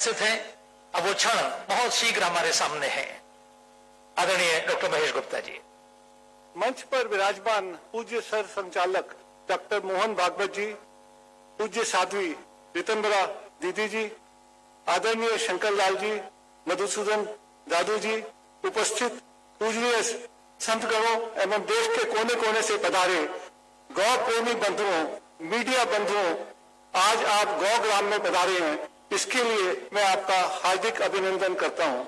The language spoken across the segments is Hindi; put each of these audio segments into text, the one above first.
उपस्थित हैं। अब वो क्षण बहुत शीघ्र हमारे सामने है। आदरणीय डॉक्टर महेश गुप्ता जी। मंच पर विराजमान पूज्य सर संचालक डॉक्टर मोहन भागवत जी, पूज्य साध्वी रितंबरा दीदी जी, आदरणीय शंकर लाल जी, मधुसूदन दादू जी, उपस्थित पूजनीय संतगणों एवं देश के कोने कोने से पधारे गौ प्रेमी बंधुओं, मीडिया बंधुओं, आज आप गौ ग्राम में पधारे हैं, इसके लिए मैं आपका हार्दिक अभिनंदन करता हूं।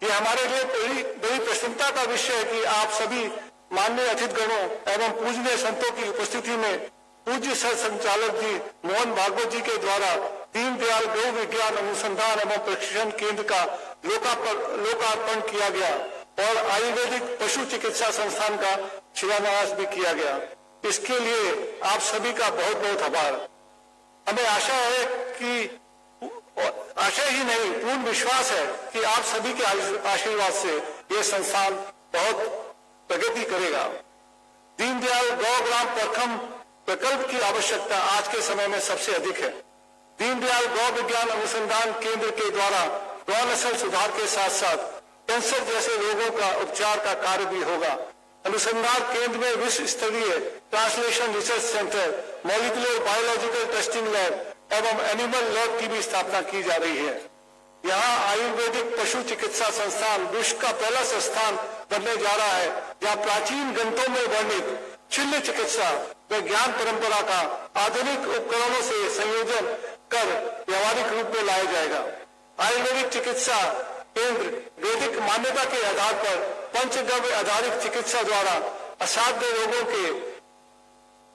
ये हमारे लिए बड़ी प्रसन्नता का विषय है कि आप सभी माननीय अतिथिगणों एवं पूजनीय संतों की उपस्थिति में पूज्य सर संचालक जी मोहन भागवत जी के द्वारा दीनदयाल गौ विज्ञान अनुसंधान एवं प्रशिक्षण केंद्र का लोकार्पण किया गया और आयुर्वेदिक पशु चिकित्सा संस्थान का शिलान्यास भी किया गया। इसके लिए आप सभी का बहुत बहुत आभार। हमें आशा है कि आशा ही नहीं, पूर्ण विश्वास है कि आप सभी के आशीर्वाद से ये संस्थान बहुत प्रगति करेगा। दीनदयाल गौ ग्राम प्रथम प्रकल्प की आवश्यकता आज के समय में सबसे अधिक है। दीनदयाल गौ विज्ञान अनुसंधान केंद्र के द्वारा गौ नस्ल सुधार के साथ साथ कैंसर जैसे रोगों का उपचार का कार्य भी होगा। अनुसंधान केंद्र में विश्व स्तरीय translation research centre, molecular biological testing lab एवं एनिमल लैब की भी स्थापना की जा रही है। यहाँ आयुर्वेदिक पशु चिकित्सा संस्थान विश्व का पहला संस्थान बनने जा रहा है, जहाँ प्राचीन ग्रंथों में वर्णित शल्य चिकित्सा व ज्ञान परंपरा का आधुनिक उपकरणों से संयोजन कर व्यवहारिक रूप में लाया जाएगा। आयुर्वेदिक चिकित्सा केंद्र वैदिक मान्यता के आधार पर पंचगव्य आधारित चिकित्सा द्वारा असाध्य रोगों के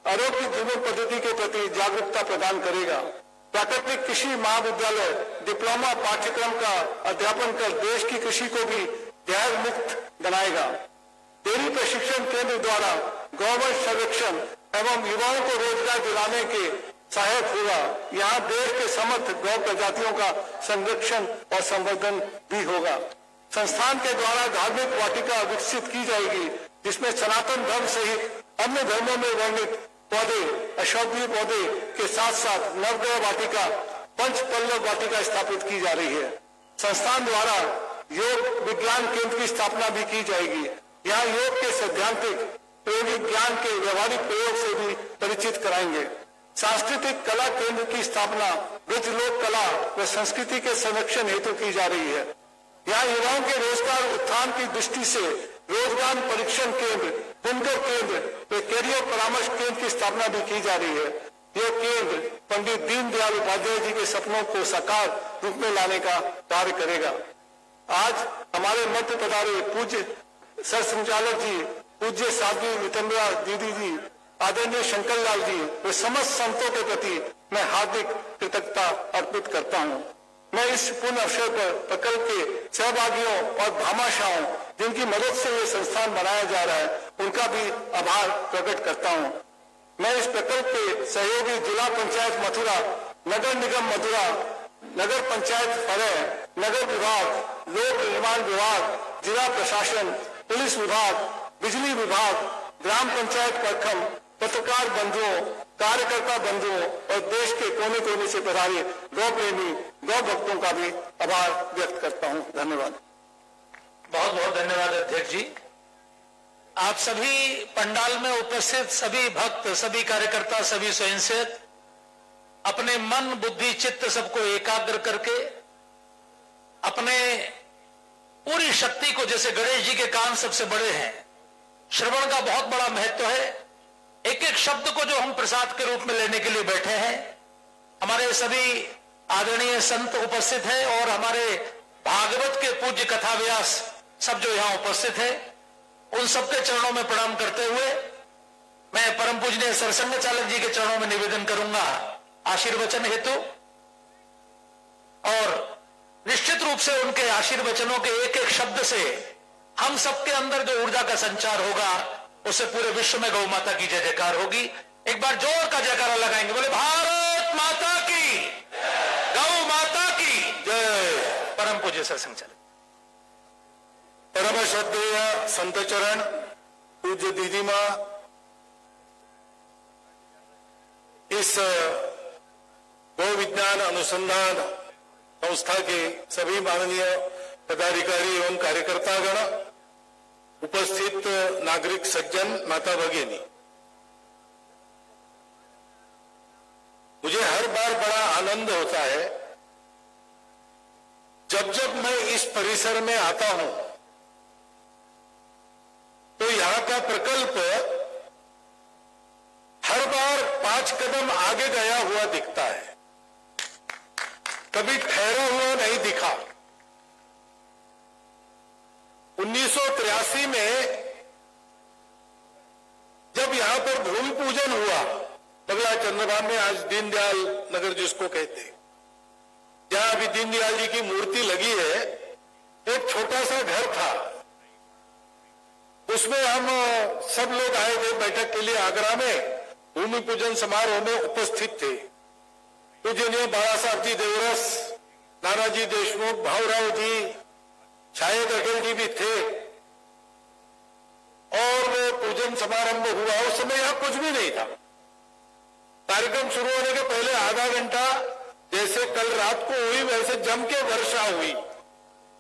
आरोग्य जीवन पद्धति के प्रति जागरूकता प्रदान करेगा। प्राकृतिक कृषि महाविद्यालय डिप्लोमा पाठ्यक्रम का अध्यापन कर देश की कृषि को भी जहर मुक्त बनाएगा। डेयरी प्रशिक्षण केंद्र द्वारा गौवंश संरक्षण एवं युवाओं को रोजगार दिलाने के सहायक होगा। यहाँ देश के समर्थ गौ प्रजातियों का संरक्षण और संवर्धन भी होगा। संस्थान के द्वारा धार्मिक वाटिका विकसित की जाएगी, जिसमें सनातन धर्म सहित अन्य धर्मों में वर्णित पौधे, औषधीय पौधे के साथ साथ नवग्रह वाटिका, पंच पल्लव वाटिका स्थापित की जा रही है। संस्थान द्वारा योग विज्ञान केंद्र की स्थापना भी की जाएगी। यहाँ योग के सैद्धांतिक प्रायोगिक ज्ञान के व्यवहारिक प्रयोग से भी परिचित कराएंगे। सांस्कृतिक कला केंद्र की स्थापना ब्रज लोक कला व संस्कृति के संरक्षण हेतु की जा रही है। यहाँ युवाओं के रोजगार उत्थान की दृष्टि से रोजगार परीक्षण केंद्र, बुनकर केंद्र व कैरियर परामर्श केंद्र की स्थापना भी की जा रही है। यह केंद्र पंडित दीनदयाल उपाध्याय जी के सपनों को साकार रूप में लाने का कार्य करेगा। आज हमारे मध्य पधारे पूज्य सर संचालक जी, पूज्य साध्वी रितंबरा दीदी जी, आदरणीय शंकर लाल जी व समस्त संतों के प्रति मैं हार्दिक कृतज्ञता अर्पित करता हूँ। मैं इस पुण्य अवसर पर प्रकल्प के सहभागियों और भामाशाहों, जिनकी मदद से ये संस्थान बनाया जा रहा है, उनका भी आभार प्रकट करता हूँ। मैं इस प्रकल्प के सहयोगी जिला पंचायत मथुरा, नगर निगम मथुरा, नगर पंचायत फरह, नगर विभाग, लोक निर्माण विभाग, जिला प्रशासन, पुलिस विभाग, बिजली विभाग, ग्राम पंचायत प्रखंड, पत्रकार बंधुओं, कार्यकर्ता बंधुओं और देश के कोने कोने से पधारे गौ प्रेमी, गौ भक्तों का भी आभार व्यक्त करता हूं। धन्यवाद। बहुत बहुत धन्यवाद अध्यक्ष जी। आप सभी पंडाल में उपस्थित सभी भक्त, सभी कार्यकर्ता, सभी स्वयंसेवक अपने मन, बुद्धि, चित्त सबको एकाग्र करके अपने पूरी शक्ति को, जैसे गणेश जी के कान सबसे बड़े हैं, श्रवण का बहुत बड़ा महत्व है। एक एक शब्द को जो हम प्रसाद के रूप में लेने के लिए बैठे हैं, हमारे सभी आदरणीय संत उपस्थित हैं और हमारे भागवत के पूज्य कथा व्यास सब जो यहाँ उपस्थित है, उन सबके चरणों में प्रणाम करते हुए मैं परम पूजनीय सरसंघ चालक जी के चरणों में निवेदन करूंगा आशीर्वचन हेतु। और निश्चित रूप से उनके आशीर्वचनों के एक एक शब्द से हम सबके अंदर जो ऊर्जा का संचार होगा, उससे पूरे विश्व में गौ माता की जय जयकार होगी। एक बार जोर का जयकारा लगाएंगे, बोले भारत माता की, गौ माता की जय। परम पूज्य सरसंघ चालक, परम श्रद्धेय संत चरण, पूज्य दीदी मां, इस गौ विज्ञान अनुसंधान संस्था के सभी माननीय पदाधिकारी एवं कार्यकर्तागण, उपस्थित नागरिक सज्जन, माता भगिनी, मुझे हर बार बड़ा आनंद होता है जब जब मैं इस परिसर में आता हूं तो यहां का प्रकल्प हर बार 5 कदम आगे गया हुआ दिखता है, कभी ठहरा हुआ नहीं दिखा। 1983 में जब यहां पर भूमि पूजन हुआ, बगला चंद्रभान में, आज दीनदयाल नगर जिसको कहते हैं, जहां अभी दीनदयाल जी की मूर्ति लगी है, एक छोटा सा घर था, उसमें हम सब लोग आए थे बैठक के लिए। आगरा में भूमि पूजन समारोह में उपस्थित थे। पूजनीय बाला साहब जी देवरस, नानाजी देशमुख, भावराव जी, शायद अटल जी भी थे, और वो पूजन समारंभ हुआ। उस समय यहां कुछ भी नहीं था। कार्यक्रम शुरू होने के पहले आधा घंटा, जैसे कल रात को हुई वैसे जम के वर्षा हुई,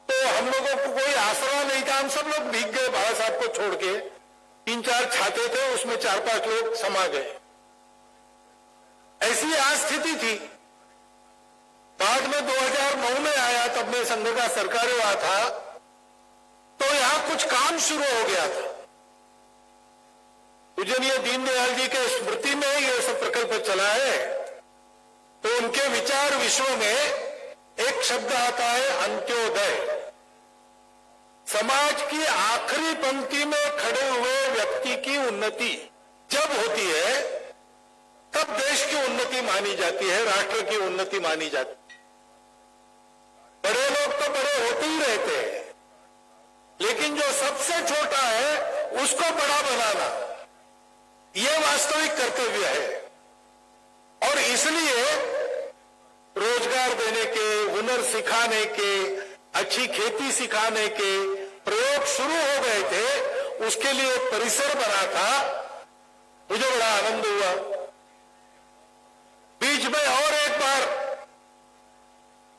तो हम लोगों को कोई आसरा नहीं था, हम सब लोग भीग गए। बाबा साहब को छोड़ के 3-4 छाते थे, उसमें 4-5 लोग समा गए। ऐसी आज स्थिति थी। बाद में 2009 में आया, तब मैं संघ का सरकार हुआ था, तो यहां कुछ काम शुरू हो गया था। पूजनीय दीनदयाल जी के स्मृति में यह सब प्रकल्प चला है। तो उनके विचार विश्व में एक शब्द आता है, अंत्योदय। समाज की आखिरी पंक्ति में खड़े हुए व्यक्ति की उन्नति जब होती है, तब देश की उन्नति मानी जाती है, राष्ट्र की उन्नति मानी जाती है। बड़े लोग तो बड़े होते ही रहते हैं, लेकिन जो सबसे छोटा है उसको बड़ा बनाना, यह वास्तविक कर्तव्य है। और इसलिए रोजगार देने के, हुनर सिखाने के, अच्छी खेती सिखाने के प्रयोग शुरू हो गए थे। उसके लिए एक परिसर बना था, मुझे बड़ा आनंद हुआ। बीच में और एक बार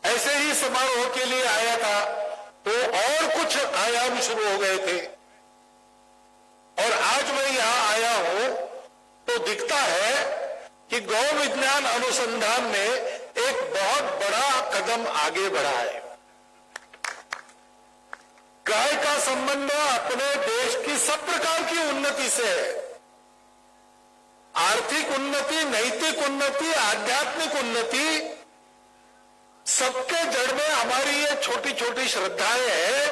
ऐसे ही समारोह के लिए आया था, तो और कुछ आयाम शुरू हो गए थे। और आज मैं यहां आया हूं तो दिखता है कि गौ विज्ञान अनुसंधान ने एक बहुत बड़ा कदम आगे बढ़ा है। गाय का संबंध अपने देश की सब प्रकार की उन्नति से है। आर्थिक उन्नति, नैतिक उन्नति, आध्यात्मिक उन्नति, सबके जड़ में हमारी ये छोटी छोटी श्रद्धाएं हैं,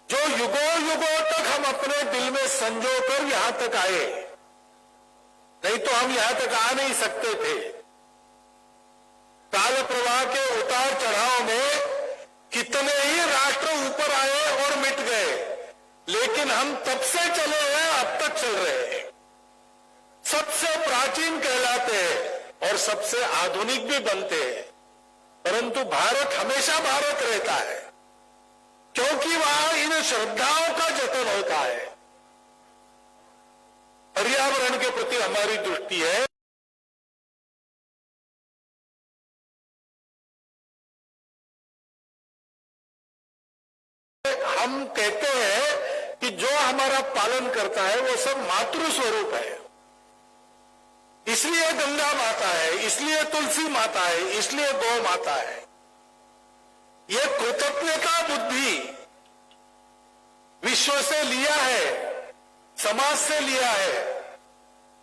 जो युगों युगों तक हम अपने दिल में संजो कर यहां तक आए। नहीं तो हम यहां तक आ नहीं सकते थे। काल प्रवाह के उतार चढ़ाव में कितने ही राष्ट्र ऊपर आए और मिट गए, लेकिन हम तब से चले हैं, अब तक चल रहे हैं। सबसे प्राचीन कहलाते हैं और सबसे आधुनिक भी बनते हैं, परंतु भारत हमेशा भारत रहता है, क्योंकि वहां इन श्रद्धाओं का जतन होता है। पर्यावरण के प्रति हमारी दृष्टि है। हम कहते हैं कि जो हमारा पालन करता है वो सब मातृ स्वरूप है। इसलिए गंगा माता है, इसलिए तुलसी माता है, इसलिए गौ माता है। ये कृतज्ञता बुद्धि विश्व से लिया है, समाज से लिया है,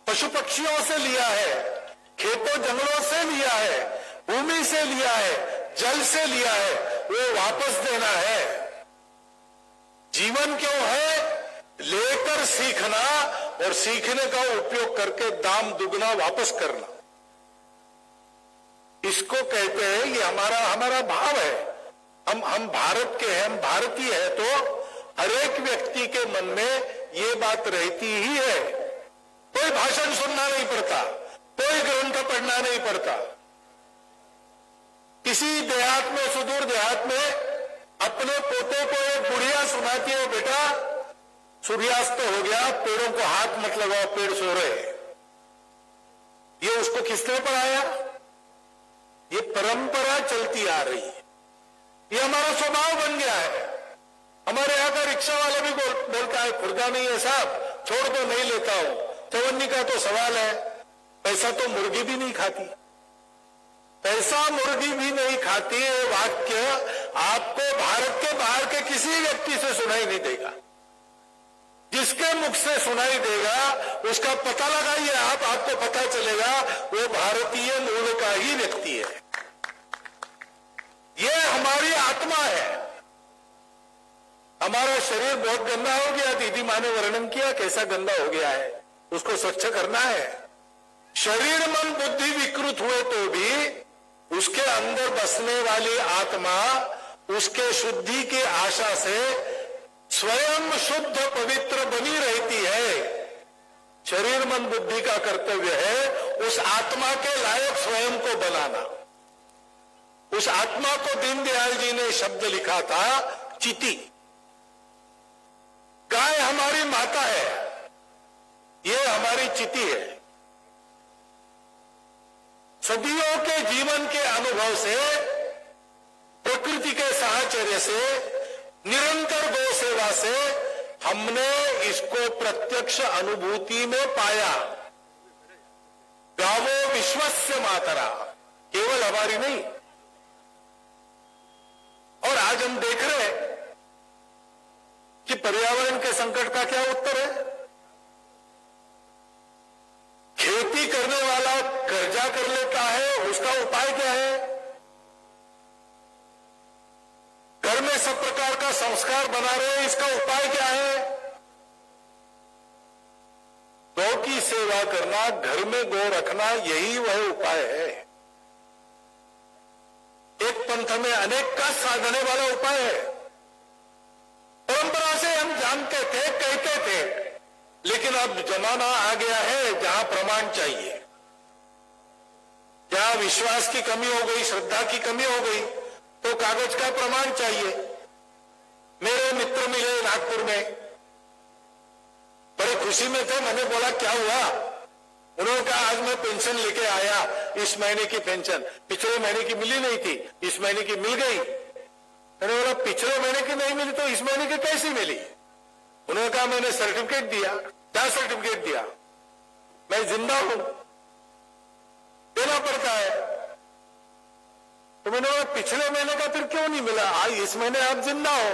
पशु पक्षियों से लिया है, खेतों जंगलों से लिया है, भूमि से लिया है, जल से लिया है, वो वापस देना है। जीवन क्यों है? लेकर सीखना और सीखने का उपयोग करके दाम दुगना वापस करना। इसको कहते हैं, ये हमारा भाव है। हम भारत के हैं, हम भारतीय हैं, तो हर एक व्यक्ति के मन में ये बात रहती ही है। कोई भाषण सुनना नहीं पड़ता, कोई ग्रंथ पढ़ना नहीं पड़ता। किसी देहात में, सुदूर देहात में अपने पोते को एक बुढ़िया सुनाती है, बेटा सूर्यास्त हो गया, पेड़ों को हाथ मत लगाओ, पेड़ सो रहे। ये उसको किसने पढ़ाया? ये परंपरा चलती आ रही है, ये हमारा स्वभाव बन गया है। हमारे यहाँ का रिक्शा वाला भी बोलता है, खुर्दा नहीं है साहब, छोड़ दो, नहीं लेता हूं। चवन्नी का तो सवाल है, पैसा तो मुर्गी भी नहीं खाती, पैसा मुर्गी भी नहीं खाती। ये वाक्य आपको भारत के बाहर के किसी व्यक्ति से सुनाई नहीं देगा। जिसके मुख से सुनाई देगा उसका पता लगाइए आप, आपको पता चलेगा वो भारतीय मूल का ही व्यक्ति है। ये हमारी आत्मा है। हमारा शरीर बहुत गंदा हो गया, दीदी माँ ने वर्णन किया कैसा गंदा हो गया है, उसको स्वच्छ करना है। शरीर मन बुद्धि विकृत हुए तो भी उसके अंदर बसने वाली आत्मा उसके शुद्धि की आशा से स्वयं शुद्ध पवित्र बनी रहती है। शरीर मन बुद्धि का कर्तव्य है उस आत्मा के लायक स्वयं को बनाना। उस आत्मा को दीनदयाल जी ने शब्द लिखा था, चिति। गाय हमारी माता है, ये हमारी चिति है। सदियों के जीवन के अनुभव से, प्रकृति के साहचर्य से, निरंतर गौ सेवा से हमने इसको प्रत्यक्ष अनुभूति में पाया। गावो विश्वस्य मातरा, केवल हमारी नहीं। और आज हम देख रहे हैं कि पर्यावरण के संकट का क्या उत्तर है। खेती करने वाला कर्जा कर लेता है, उसका उपाय क्या है? घर में सब प्रकार का संस्कार बना रहे हैं, इसका उपाय क्या है? गौ की सेवा करना, घर में गौ रखना, यही वह उपाय है। एक पंथ में अनेक का साधने वाला उपाय है। परंपरा से हम जानते थे, कहते थे, लेकिन अब जमाना आ गया है जहां प्रमाण चाहिए। जहां विश्वास की कमी हो गई, श्रद्धा की कमी हो गई, तो कागज का प्रमाण चाहिए। मेरे मित्र मिले नागपुर में, बड़े खुशी में थे। मैंने बोला क्या हुआ? उन्होंने कहा आज मैं पेंशन लेके आया, इस महीने की पेंशन पिछले महीने की मिली नहीं थी, इस महीने की मिल गई। मैंने बोला पिछले महीने की नहीं मिली तो इस महीने की कैसी मिली? उन्होंने कहा मैंने सर्टिफिकेट दिया। क्या सर्टिफिकेट दिया? मैं जिंदा हूं, देना पड़ता है। तो मैंने बोला पिछले महीने का फिर क्यों नहीं मिला? आज इस महीने आप जिंदा हो।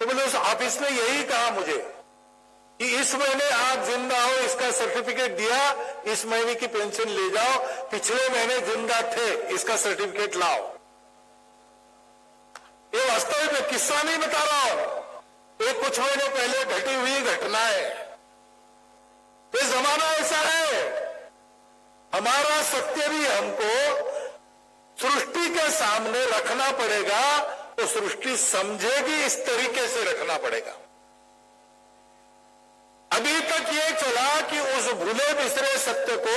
तो बोले उस ऑफिस ने यही कहा मुझे कि इस महीने आप जिंदा हो, इसका सर्टिफिकेट दिया, इस महीने की पेंशन ले जाओ, पिछले महीने जिंदा थे, इसका सर्टिफिकेट लाओ। ये वास्तविक में किस्सा नहीं बता रहा हूं, ये कुछ महीने पहले घटी हुई घटना है। ये जमाना ऐसा है। हमारा सत्य भी हमको सृष्टि के सामने रखना पड़ेगा, तो सृष्टि समझेगी इस तरीके से रखना पड़ेगा। अभी तक ये चला कि उस भूले बिसरे सत्य को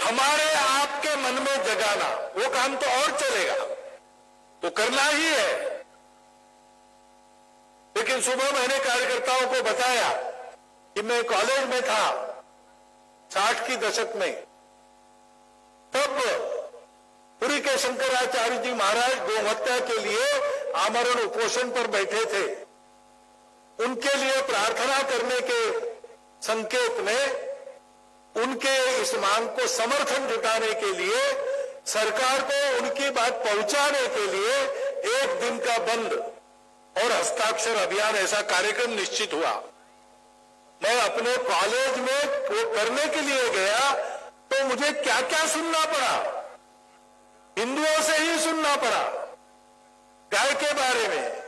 हमारे आपके मन में जगाना, वो काम तो और चलेगा, तो करना ही है। लेकिन सुबह मैंने कार्यकर्ताओं को बताया कि मैं कॉलेज में था 60 की दशक में, तब पुरी के शंकराचार्य जी महाराज गोहत्या के लिए आमरण उपोषण पर बैठे थे। उनके लिए प्रार्थना करने के संकेत में, उनके इस मांग को समर्थन जुटाने के लिए, सरकार को उनकी बात पहुंचाने के लिए एक दिन का बंद और हस्ताक्षर अभियान ऐसा कार्यक्रम निश्चित हुआ। मैं अपने कॉलेज में वो करने के लिए गया तो मुझे क्या क्या सुनना पड़ा, हिंदुओं से ही सुनना पड़ा। गाय के बारे में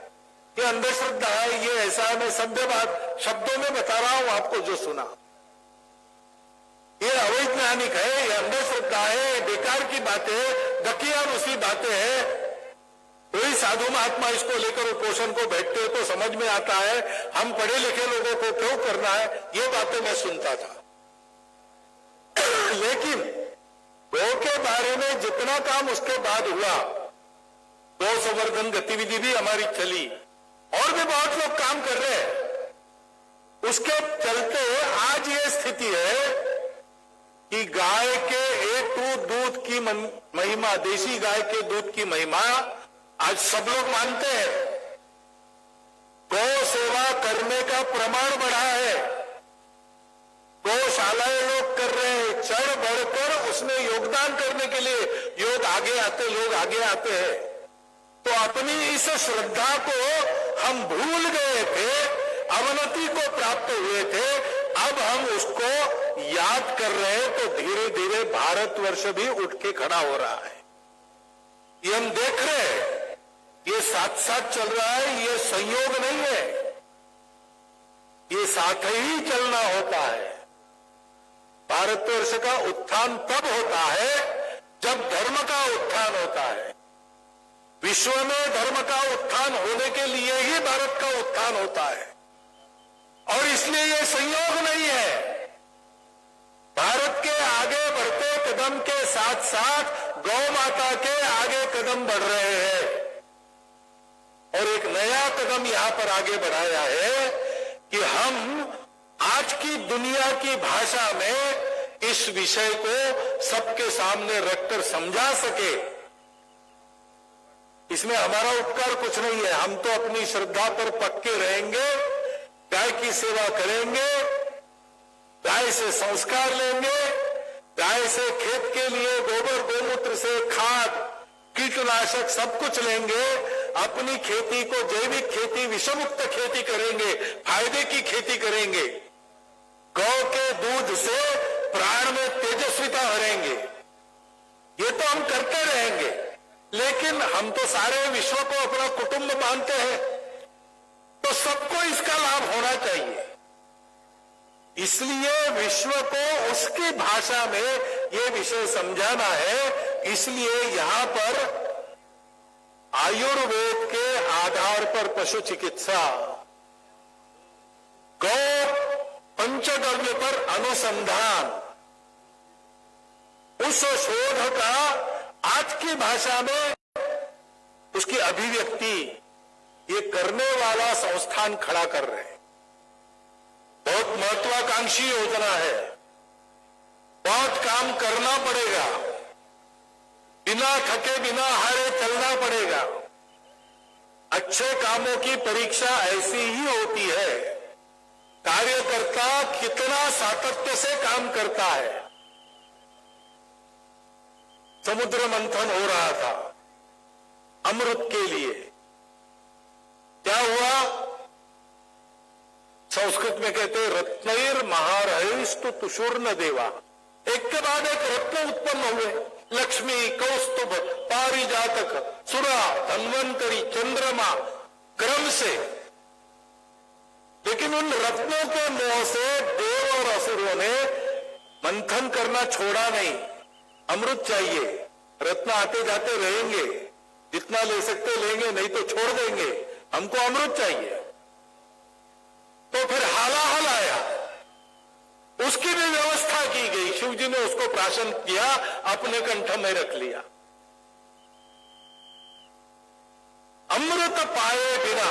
ये अंधश्रद्धा है, ये ऐसा है। मैं सभ्य बात शब्दों में बता रहा हूं आपको जो सुना। ये अवैज्ञानिक है, ये अंधश्रद्धा है, बेकार की बातें, दकियानुसी बातें हैं। कोई साधु महात्मा इसको लेकर उपोषण को बैठते हो तो समझ में आता है, हम पढ़े लिखे लोगों को क्यों करना है, ये बातें मैं सुनता था। लेकिन गौ के बारे में जितना काम उसके बाद हुआ, गौ संवर्धन गतिविधि भी हमारी चली, और भी बहुत लोग काम कर रहे हैं। उसके चलते आज ये स्थिति है कि गाय के एक दूध की महिमा, देसी गाय के दूध की महिमा आज सब लोग मानते हैं। गौ सेवा करने का प्रमाण बढ़ा है, गौशालाएं लोग कर रहे हैं, चढ़ बढ़कर उसमें योगदान करने के लिए लोग आगे आते हैं। तो अपनी इस श्रद्धा को हम भूल गए थे, अवनति को प्राप्त हुए थे, अब हम उसको याद कर रहे हैं। तो धीरे धीरे भारतवर्ष भी उठ के खड़ा हो रहा है। ये हम देख रहे हैं, ये साथ साथ चल रहा है, ये संयोग नहीं है, ये साथ ही चलना होता है। भारतवर्ष का उत्थान तब होता है जब धर्म का उत्थान होता है। विश्व में धर्म का उत्थान होने के लिए ही भारत का उत्थान होता है, और इसलिए यह संयोग नहीं है। भारत के आगे बढ़ते कदम के साथ साथ गौ माता के आगे कदम बढ़ रहे हैं, और एक नया कदम यहां पर आगे बढ़ाया है कि हम आज की दुनिया की भाषा में इस विषय को सबके सामने रखकर समझा सके। इसमें हमारा उपकार कुछ नहीं है, हम तो अपनी श्रद्धा पर पक्के रहेंगे, गाय की सेवा करेंगे, गाय से संस्कार लेंगे, गाय से खेत के लिए गोबर गोमूत्र से खाद कीटनाशक सब कुछ लेंगे, अपनी खेती को जैविक खेती, विषमुक्त खेती करेंगे, फायदे की खेती करेंगे, गौ के दूध से प्राण में तेजस्विता भरेंगे। ये तो हम करते रहेंगे, लेकिन हम तो सारे विश्व को अपना कुटुंब मानते हैं, तो सबको इसका लाभ होना चाहिए। इसलिए विश्व को उसकी भाषा में ये विषय समझाना है। इसलिए यहां पर आयुर्वेद के आधार पर पशु चिकित्सा, गौ पंचगव्य पर अनुसंधान, उस शोध का आज की भाषा में उसकी अभिव्यक्ति ये करने वाला संस्थान खड़ा कर रहे हैं। बहुत महत्वाकांक्षी योजना है, बहुत काम करना पड़ेगा, बिना थके बिना हारे चलना पड़ेगा। अच्छे कामों की परीक्षा ऐसी ही होती है, कार्यकर्ता कितना सातत्य से काम करता है। समुद्र मंथन हो रहा था अमृत के लिए, क्या हुआ? संस्कृत में कहते हैं रत्नैर महारहिस्तु तुषुर्न देवा, एक के बाद एक रत्न उत्पन्न हुए, लक्ष्मी, कौस्तुभ, पारिजातक, सुरा, धन्वंतरी, चंद्रमा, क्रम से। लेकिन उन रत्नों के मोह से देव और असुरों ने मंथन करना छोड़ा नहीं। अमृत चाहिए, रत्न आते जाते रहेंगे, जितना ले सकते लेंगे, नहीं तो छोड़ देंगे, हमको अमृत चाहिए। तो फिर हालाहल आया, उसकी भी व्यवस्था की गई, शिव जी ने उसको प्राशन किया, अपने कंठ में रख लिया। अमृत पाए बिना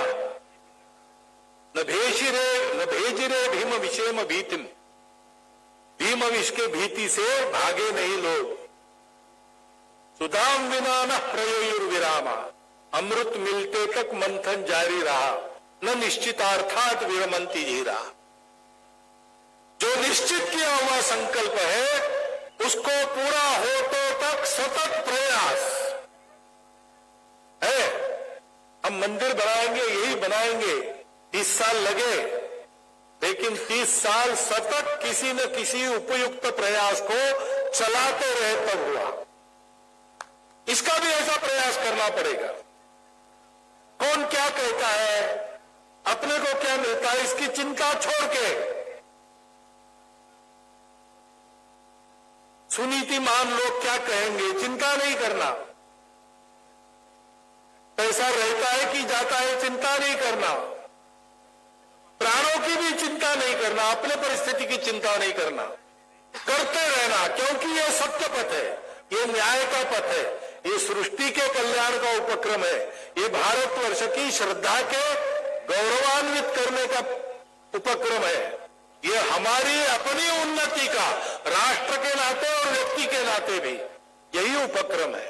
न भेजिरे भीम विषेम भीतिम, भीम विष के भीति से भागे नहीं लोग। सुदाम विना न प्रयोयुर्विरामा, अमृत मिलते तक मंथन जारी रहा, न निश्चितार्थात विरमंती जीरा। जो निश्चित किया हुआ संकल्प है उसको पूरा होते तक सतत प्रयास है। हम मंदिर बनाएंगे, यही बनाएंगे, 30 साल लगे, लेकिन 30 साल सतत किसी न किसी उपयुक्त प्रयास को चलाते रहे तब हुआ। इसका भी ऐसा प्रयास करना पड़ेगा। कौन क्या कहता है, अपने को क्या मिलता है, इसकी चिंता छोड़ के सुनीतिमान लोग क्या कहेंगे, चिंता नहीं करना। पैसा रहता है कि जाता है, चिंता नहीं करना। प्राणों की भी चिंता नहीं करना, अपने परिस्थिति की चिंता नहीं करना, करते रहना, क्योंकि यह सत्य पथ है, ये न्याय का पथ है, ये सृष्टि के कल्याण का उपक्रम है, ये भारतवर्ष की श्रद्धा के गौरवान्वित करने का उपक्रम है। ये हमारी अपनी उन्नति का राष्ट्र के नाते और व्यक्ति के नाते भी यही उपक्रम है।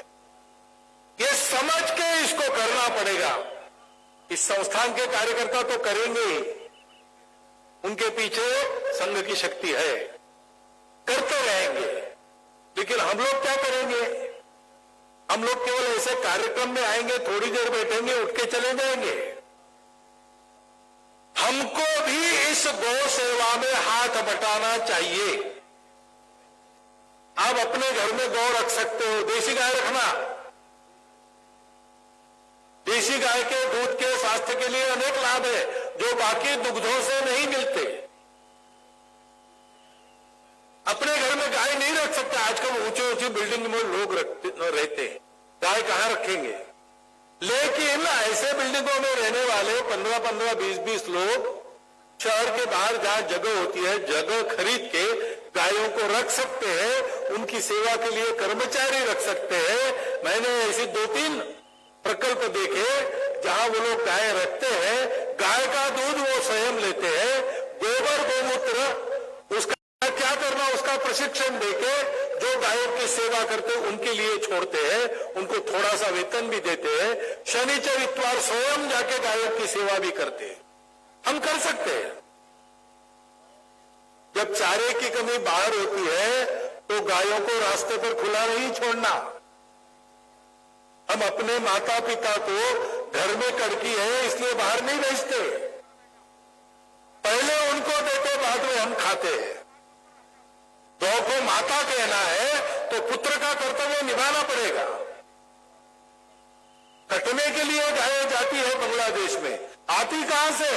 ये समझ के इसको करना पड़ेगा। इस संस्थान के कार्यकर्ता तो करेंगे ही, उनके पीछे संघ की शक्ति है, करते रहेंगे। लेकिन हम लोग क्या करेंगे? हम लोग केवल ऐसे कार्यक्रम में आएंगे, थोड़ी देर बैठेंगे, उठ के चले जाएंगे। हमको भी इस गौ सेवा में हाथ बटाना चाहिए। आप अपने घर में गौ रख सकते हो, देसी गाय रखना। देसी गाय के दूध के स्वास्थ्य के लिए अनेक लाभ है जो बाकी दुग्धों से नहीं मिलते। अपने घर में गाय नहीं रख सकते। आजकल ऊंची ऊंची बिल्डिंग में लोग रहते हैं, गाय कहां रखेंगे? लेकिन ऐसे बिल्डिंगों में रहने वाले 15-15, 20-20 लोग शहर के बाहर जहां जगह होती है, जगह खरीद के गायों को रख सकते हैं। उनकी सेवा के लिए कर्मचारी रख सकते हैं। मैंने ऐसी 2-3 प्रकल्प देखे जहां वो लोग गाय रखते हैं, गाय का दूध वो स्वयं लेते हैं, गोबर गोमूत्र उसका क्या करना उसका प्रशिक्षण देके जो गायों की सेवा करते हैं उनके लिए छोड़ते हैं, उनको थोड़ा सा वेतन भी देते हैं। शनिचर इतवार स्वयं जाके गायों की सेवा भी करते हैं। हम कर सकते हैं। जब चारे की कमी बाहर होती है तो गायों को रास्ते पर खुला नहीं छोड़ना। हम अपने माता पिता को घर में कड़की है इसलिए बाहर नहीं भेजते, पहले उनको देते, बाद में हम खाते हैं। गौ को माता कहना है तो पुत्र का कर्तव्य निभाना पड़ेगा। कटने के लिए गाय जाती है बांग्लादेश में, आती कहां से?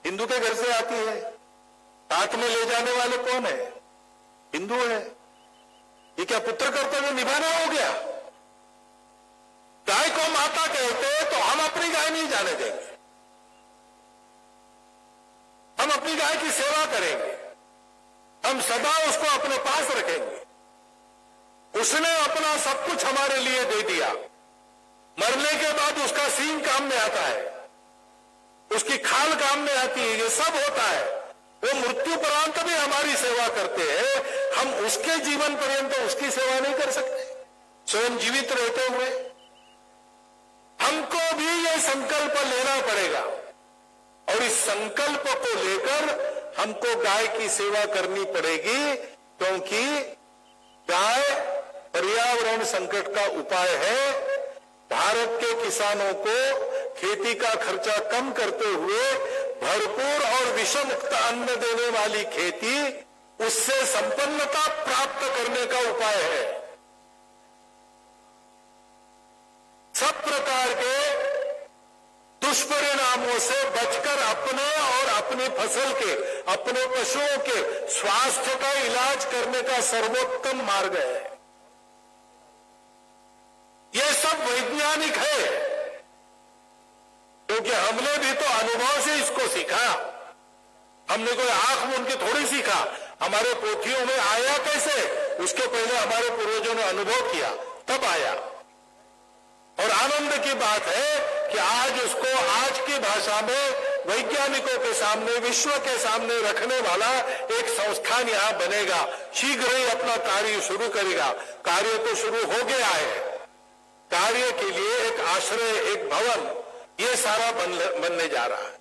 हिंदू के घर से आती है। साथ में ले जाने वाले कौन है? हिंदू है। ये क्या पुत्र कर्तव्य निभाना हो गया? गाय को माता कहते तो हम अपनी गाय नहीं जाने देंगे। हम अपनी गाय की सेवा करेंगे, हम सदा उसको अपने पास रखेंगे। उसने अपना सब कुछ हमारे लिए दे दिया। मरने के बाद उसका सींग काम में आता है, उसकी खाल काम में आती है, ये सब होता है। वो मृत्यु पर्यंत भी हमारी सेवा करते हैं। हम उसके जीवन पर्यंत उसकी सेवा नहीं कर सकते स्वयं जीवित रहते हुए? हमको भी ये संकल्प लेना पड़ेगा और इस संकल्प को लेकर हमको गाय की सेवा करनी पड़ेगी, क्योंकि गाय पर्यावरण संकट का उपाय है। भारत के किसानों को खेती का खर्चा कम करते हुए भरपूर और विषमुक्त अन्न देने वाली खेती उससे संपन्नता प्राप्त करने का उपाय है। सब प्रकार के दुष्परिणामों से बचकर अपने और अपनी फसल के, अपने पशुओं के स्वास्थ्य का इलाज करने का सर्वोत्तम मार्ग है। यह सब वैज्ञानिक है, क्योंकि हमने भी तो अनुभव से इसको सीखा। हमने कोई आंख मूंद के थोड़ी सीखा। हमारे पोथियों में आया कैसे? उसके पहले हमारे पूर्वजों ने अनुभव किया, तब आया। और आनंद की बात है कि आज उसको आज की भाषा में वैज्ञानिकों के सामने, विश्व के सामने रखने वाला एक संस्थान यहां बनेगा। शीघ्र ही अपना कार्य शुरू करेगा। कार्य तो शुरू हो गया है। कार्य के लिए एक आश्रय, एक भवन, ये सारा बनने जा रहा है।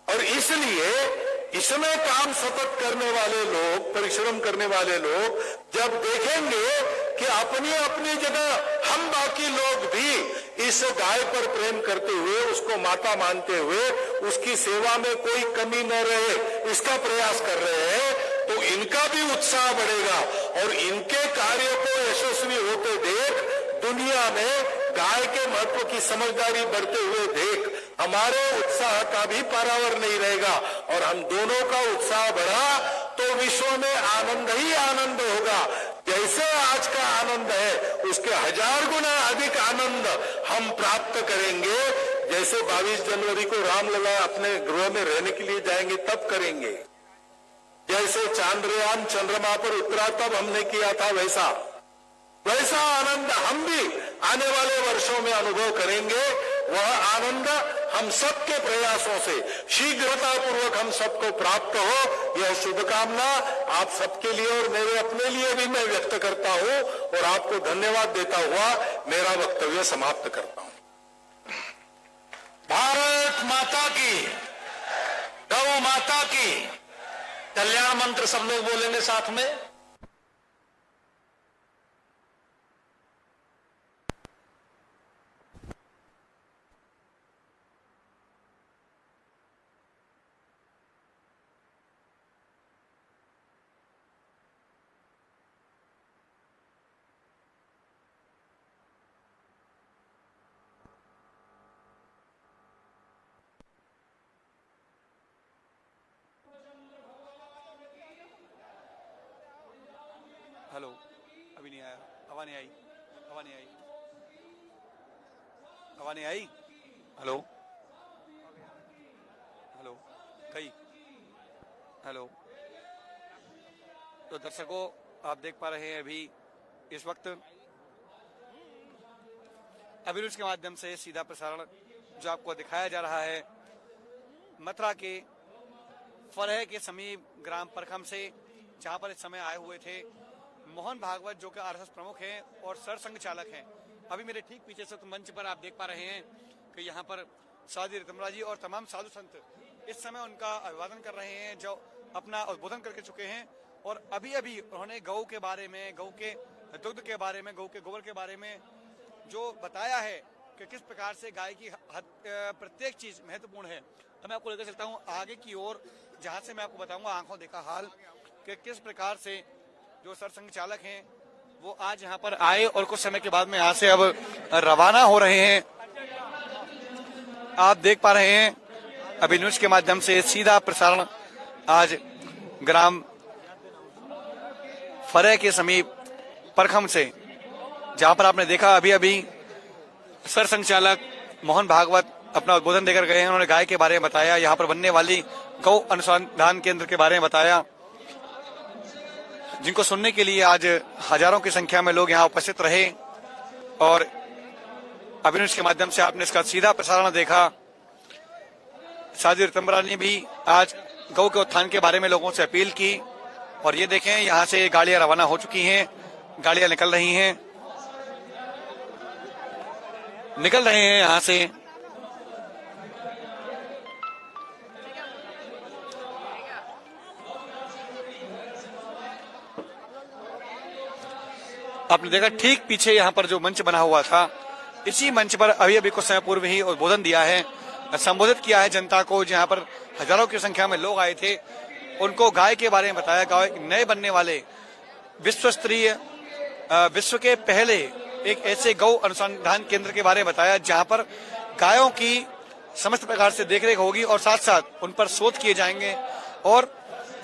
और इसलिए इसमें काम सतत करने वाले लोग, परिश्रम करने वाले लोग जब देखेंगे कि अपनी अपनी जगह हम बाकी लोग भी इस गाय पर प्रेम करते हुए, उसको माता मानते हुए, उसकी सेवा में कोई कमी न रहे, इसका प्रयास कर रहे हैं, तो इनका भी उत्साह बढ़ेगा। और इनके कार्य को यशस्वी होते देख दुनिया में गाय के महत्व की समझदारी बढ़ते हुए देख हमारे उत्साह का भी पारावर नहीं रहेगा। और हम दोनों का उत्साह बढ़ा तो विश्व में आनंद ही आनंद होगा। जैसे आज का आनंद है उसके 1000 गुना अधिक आनंद हम प्राप्त करेंगे। जैसे 22 जनवरी को रामलला अपने गृह में रहने के लिए जाएंगे तब करेंगे। जैसे चांद्रयान चंद्रमा पर उतरा तब हमने किया था, वैसा आनंद हम भी आने वाले वर्षों में अनुभव करेंगे। वह आनंद हम सबके प्रयासों से शीघ्रता पूर्वक हम सबको प्राप्त हो, यह शुभकामना आप सबके लिए और मेरे अपने लिए भी मैं व्यक्त करता हूं और आपको धन्यवाद देता हुआ मेरा वक्तव्य समाप्त करता हूं। भारत माता की, गौ माता की कल्याण मंत्र सब लोग बोलेंगे साथ में। हेलो, अभी नहीं आया, हवा नहीं आई, हवा नहीं आई, हवा नहीं आई। हेलो हेलो कहीं हेलो। तो दर्शकों, आप देख पा रहे हैं अभी इस वक्त अभिरुचि के माध्यम से सीधा प्रसारण जो आपको दिखाया जा रहा है मथुरा के फरह के समीप ग्राम परखम से, जहां पर इस समय आए हुए थे मोहन भागवत जो कि आरएसएस प्रमुख हैं और सरसंघ चालक हैं। अभी मेरे ठीक पीछे से तो मंच पर आप देख पा रहे हैं कि यहाँ पर साध्वी ऋतंबरा जी और तमाम साधु संत इस समय उनका अभिवादन कर रहे हैं, जो अपना उद्बोधन करके चुके हैं। और अभी अभी उन्होंने गौ के बारे में, गौ के दुग्ध के बारे में, गौ के गोबर के बारे में जो बताया है कि किस प्रकार से गाय की प्रत्येक चीज महत्वपूर्ण है। तो मैं आपको लेकर चलता हूँ आगे की ओर, जहाँ से मैं आपको बताऊंगा आंखों देखा हाल कि किस प्रकार से जो सरसंघ चालक हैं वो आज यहाँ पर आए और कुछ समय के बाद में यहाँ से अब रवाना हो रहे हैं। आप देख पा रहे हैं अभी न्यूज के माध्यम से सीधा प्रसारण आज ग्राम फरह के समीप परखम से, जहां पर आपने देखा अभी अभी सरसंघ चालक मोहन भागवत अपना उद्बोधन देकर गए हैं। उन्होंने गाय के बारे में बताया, यहाँ पर बनने वाली गौ अनुसंधान केंद्र के बारे में बताया, जिनको सुनने के लिए आज हजारों की संख्या में लोग यहाँ उपस्थित रहे। और अभिनुष के माध्यम से आपने इसका सीधा प्रसारण देखा। साध्वी ऋतंबरा ने भी आज गौ के उत्थान के बारे में लोगों से अपील की। और ये देखें, यहाँ से गाड़ियां रवाना हो चुकी हैं, गाड़ियां निकल रही हैं, निकल रहे हैं यहाँ से। आपने देखा ठीक पीछे यहाँ पर जो मंच बना हुआ था, इसी मंच पर अभी अभी कुछ समय पूर्व ही उद्बोधन दिया है, संबोधित किया है जनता को। जहाँ पर हजारों की संख्या में लोग आए थे, उनको गाय के बारे में बताया। गाय नए बनने वाले विश्व स्तरीय, विश्व के पहले एक ऐसे गौ अनुसंधान केंद्र के बारे में बताया, जहाँ पर गायों की समस्त प्रकार से देखरेख होगी और साथ साथ उन पर शोध किए जाएंगे। और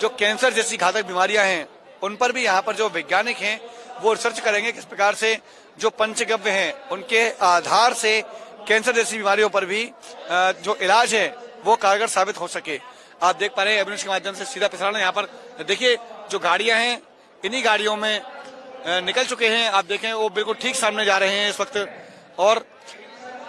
जो कैंसर जैसी घातक बीमारियां हैं उन पर भी यहाँ पर जो वैज्ञानिक हैं वो रिसर्च करेंगे, किस प्रकार से जो पंचगव्य हैं उनके आधार से कैंसर जैसी बीमारियों पर भी जो इलाज है वो कारगर साबित हो सके। आप देख पा रहे हैं अभिनुष के माध्यम से सीधा प्रसारण। यहाँ पर देखिए जो गाड़ियां हैं, इन्हीं गाड़ियों में निकल चुके हैं। आप देखें वो बिल्कुल ठीक सामने जा रहे हैं इस वक्त। और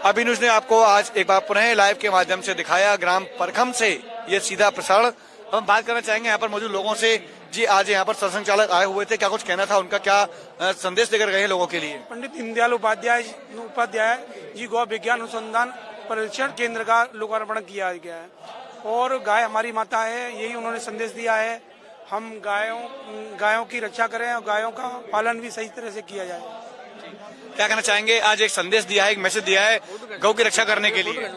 अभिनुष ने आपको आज एक बार पुनः लाइव के माध्यम से दिखाया ग्राम परखम से ये सीधा प्रसारण। हम बात करना चाहेंगे यहाँ पर मौजूद लोगों से। जी, आज यहाँ पर सरसंघ चालक आए हुए थे, क्या कुछ कहना था उनका, क्या संदेश देकर गए लोगों के लिए? पंडित दीनदयाल उपाध्याय जी गौ विज्ञान अनुसंधान परीक्षण केंद्र का लोकार्पण किया गया है और गाय हमारी माता है, यही उन्होंने संदेश दिया है। हम गायों की रक्षा करें और गायों का पालन भी सही तरह से किया जाए। क्या कहना चाहेंगे? आज एक संदेश दिया है, एक मैसेज दिया है गौ की रक्षा करने के लिए।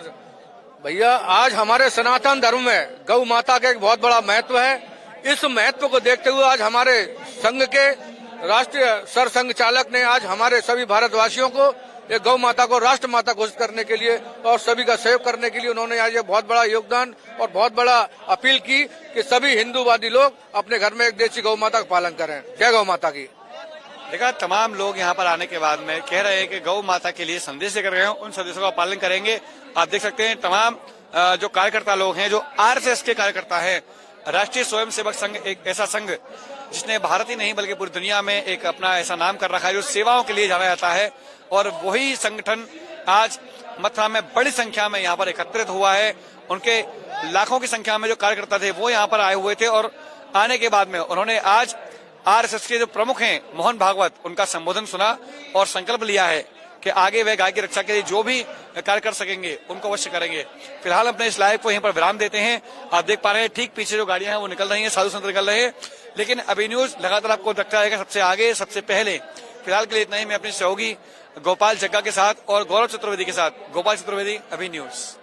भैया, आज हमारे सनातन धर्म में गौ माता का एक बहुत बड़ा महत्व है। इस महत्व को देखते हुए आज हमारे संघ के राष्ट्रीय सरसंघ चालक ने आज हमारे सभी भारतवासियों को एक गौ माता को राष्ट्र माता घोषित करने के लिए और सभी का सहयोग करने के लिए उन्होंने आज ये बहुत बड़ा योगदान और बहुत बड़ा अपील की कि सभी हिंदूवादी लोग अपने घर में एक देशी गौ माता का पालन करें। जय गौ माता की। देखा, तमाम लोग यहाँ पर आने के बाद में कह रहे हैं कि गौ माता के लिए संदेश देकर गए हैं, उन संदेशों का पालन करेंगे। आप देख सकते हैं तमाम जो कार्यकर्ता लोग हैं, जो आरएसएस के कार्यकर्ता हैं। राष्ट्रीय स्वयंसेवक संघ एक ऐसा संघ जिसने भारत ही नहीं बल्कि पूरी दुनिया में एक अपना ऐसा नाम कर रखा है जो सेवाओं के लिए जाना जाता है। और वही संगठन आज मथुरा में बड़ी संख्या में यहाँ पर एकत्रित हुआ है। उनके लाखों की संख्या में जो कार्यकर्ता थे वो यहाँ पर आए हुए थे और आने के बाद में उन्होंने आज आरएसएस के जो प्रमुख हैं मोहन भागवत, उनका संबोधन सुना और संकल्प लिया है कि आगे वे गाय की रक्षा के लिए जो भी कार्य कर सकेंगे उनको अवश्य करेंगे। फिलहाल अपने इस लाइव को यहीं पर विराम देते हैं। आप देख पा रहे हैं ठीक पीछे जो गाड़ियां हैं वो निकल रही हैं, साधु संत निकल रहे हैं, लेकिन अभी न्यूज लगातार आपको रखता रहेगा सबसे आगे सबसे पहले। फिलहाल के लिए इतना ही। मैं अपने सहयोगी गोपाल जग्गा के साथ और गौरव चतुर्वेदी के साथ, गोपाल चतुर्वेदी, अभी न्यूज।